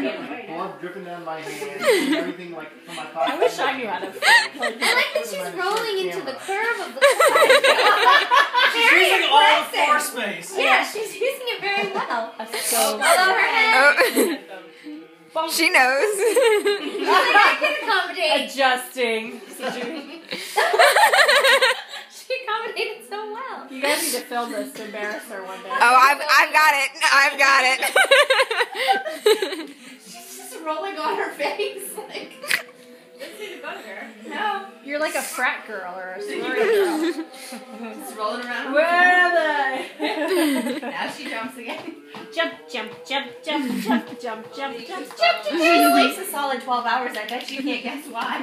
blood dripping down my hand, and everything like from my pocket. I wish I knew how to. I like that she's rolling into the curve of the She's using all the floor space. Yeah, she's using it very well. So Below her head. Oh. She knows. I can accommodate. adjusting. She accommodated so well. You guys need to film this to embarrass her one day. Oh, I've got it. I've got it. She's just rolling on her face. Like, Let's see the bugger. no. You're like a frat girl or a sorority girl. Just rolling around. Where are they? Now she jumps again. Jump, jump, jump, jump, jump, jump, jump, jump. She sleeps a solid 12 hours. I bet you can't guess why.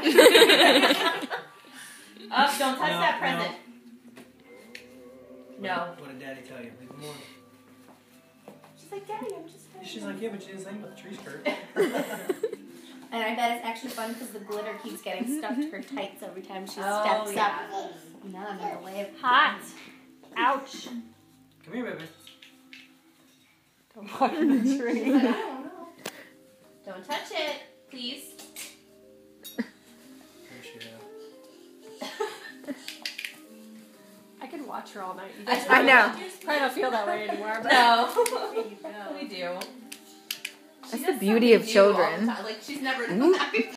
Up, don't touch that present. No. What did Daddy tell you? Leave them alone. She's like, Daddy, I'm just fine. She's like, yeah, but she didn't say about the tree skirt. And I bet it's actually fun because the glitter keeps getting stuck to her tights every time she steps up. Now I'm in the way of Hot. Ouch. Come here, baby. Don't walk in the tree. I don't know. Don't touch it, please. I could watch her all night. You guys I know. probably don't feel that way anymore. But No. We do. That's the beauty of children. Like, she's never happy.